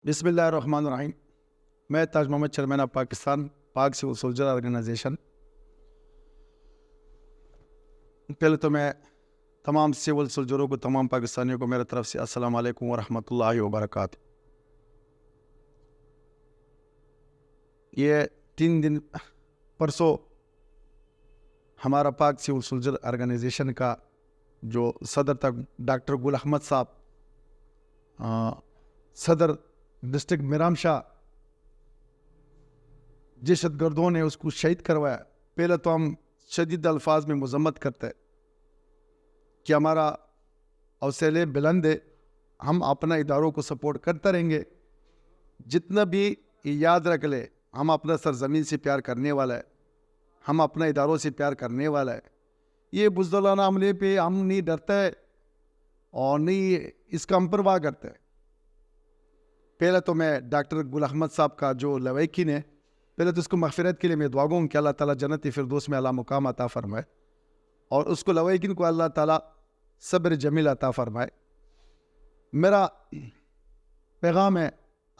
بسم اللہ الرحمن الرحیم. میں تاج محمد چیئرمین آف پاکستان پاک سول سولجر آرگنائزیشن. پہلے تو میں تمام سول سولجروں کو، تمام پاکستانیوں کو میرے طرف سے السلام علیکم ورحمۃ اللہ وبرکاتہ. یہ 3 دن پرسوں ہمارا پاک سول سولجر آرگنائزیشن کا جو صدر تھا ڈاکٹر گل احمد صاحب، صدر ڈسٹرکٹ میرام شاہ، دہشت گردوں نے اس کو شہید کروایا. پہلے تو ہم شدید الفاظ میں مذمت کرتے ہیں کہ ہمارا حوصلے بلند ہے، ہم اپنا اداروں کو سپورٹ کرتے رہیں گے. جتنا بھی یاد رکھ لے، ہم اپنا سرزمین سے پیار کرنے والا ہے، ہم اپنا اداروں سے پیار کرنے والا ہے. یہ بزدلانہ عملے پہ ہم نہیں ڈرتے اور نہیں اس کا ہم پرواہ کرتے. پہلے تو میں ڈاکٹر گل احمد صاحب کا جو لویکین ہے، پہلے تو اس کو مغفرت کے لیے میں دعا گوں کہ اللہ تعالیٰ جنت فردوس میں اعلیٰ مقام عطا فرمائے، اور اس کو لویکین کو اللہ تعالیٰ صبر جمیل عطا فرمائے. میرا پیغام ہے،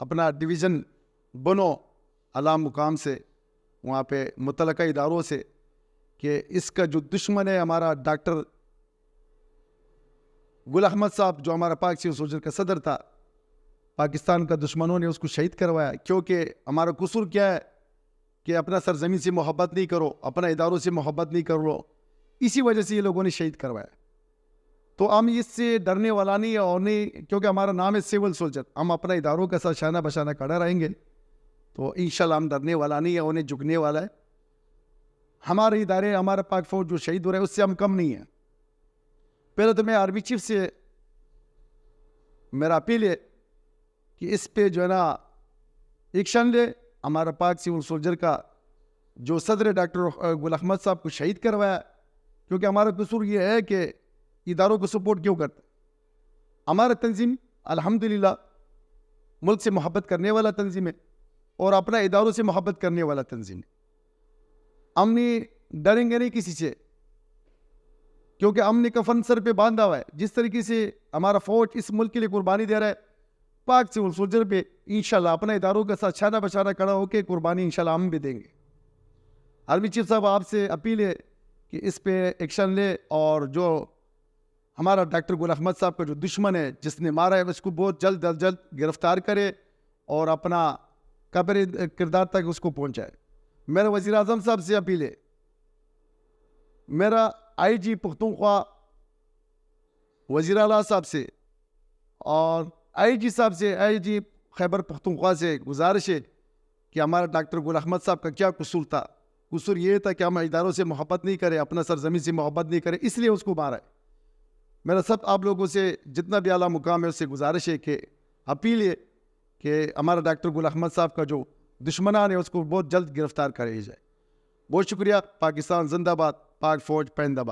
اپنا ڈویژن بنو اعلیٰ مقام سے، وہاں پہ متعلقہ اداروں سے، کہ اس کا جو دشمن ہے ہمارا ڈاکٹر گل احمد صاحب، جو ہمارا پاک سول سولجر کا صدر تھا، پاکستان کا دشمنوں نے اس کو شہید کروایا. کیونکہ ہمارا قصور کیا ہے کہ اپنا سرزمین سے محبت نہیں کرو، اپنا اداروں سے محبت نہیں کرو، اسی وجہ سے یہ لوگوں نے شہید کروایا. تو ہم اس سے ڈرنے والا نہیں اور نہیں، کیونکہ ہمارا نام ہے سول سولجر. ہم اپنا اداروں کے ساتھ شانہ بشانہ کھڑا رہیں گے، تو انشاءاللہ ہم ڈرنے والا نہیں ہے، انہیں جھکنے والا ہے. ہمارے ادارے، ہمارا پاک فوج جو شہید ہو رہا ہے، اس سے ہم کم نہیں ہیں. پہلے تو میں آرمی چیف سے میرا اپیل ہے کہ اس پہ جو ہے نا ایکشن لے. ہمارا پاک سول سولجر کا جو صدر ڈاکٹر گل احمد صاحب کو شہید کروایا، کیونکہ ہمارا قصور یہ ہے کہ اداروں کو سپورٹ کیوں کرتے. ہمارا تنظیم الحمدللہ ملک سے محبت کرنے والا تنظیم ہے، اور اپنا اداروں سے محبت کرنے والا تنظیم ہے. ہم نہیں ڈریں گے نہیں کسی سے، کیونکہ ہم نے کفن سر پہ باندھا ہوا ہے. جس طریقے سے ہمارا فوج اس ملک کے لیے قربانی دے رہا ہے، پاک سول سولجر پہ انشاءاللہ اپنے اداروں کے ساتھ شانہ بشانہ کھڑا ہو کے قربانی انشاءاللہ ہم بھی دیں گے. آرمی چیف صاحب، آپ سے اپیل ہے کہ اس پہ ایکشن لے، اور جو ہمارا ڈاکٹر گل احمد صاحب کا جو دشمن ہے، جس نے مارا ہے، اس کو بہت جلد از جلد گرفتار کرے اور اپنا قبر کردار تک اس کو پہنچائے. میرا وزیر اعظم صاحب سے اپیل ہے، میرا آئی جی پختونخوا وزیر اعلیٰ صاحب سے اور آئی جی صاحب سے، آئی جی خیبر پختونخوا سے گزارش ہے کہ ہمارا ڈاکٹر گل احمد صاحب کا کیا قصور تھا. قصور یہ تھا کہ ہم اداروں سے محبت نہیں کرے، اپنا سرزمین سے محبت نہیں کرے، اس لیے اس کو مارا ہے. میرا سب آپ لوگوں سے، جتنا بھی اعلیٰ مقام ہے، اس سے گزارش ہے کہ اپیل ہے کہ ہمارا ڈاکٹر گل احمد صاحب کا جو دشمنان ہے، اس کو بہت جلد گرفتار کرے جائے. بہت شکریہ. پاکستان زندہ باد، پاک فوج پائندہ باد.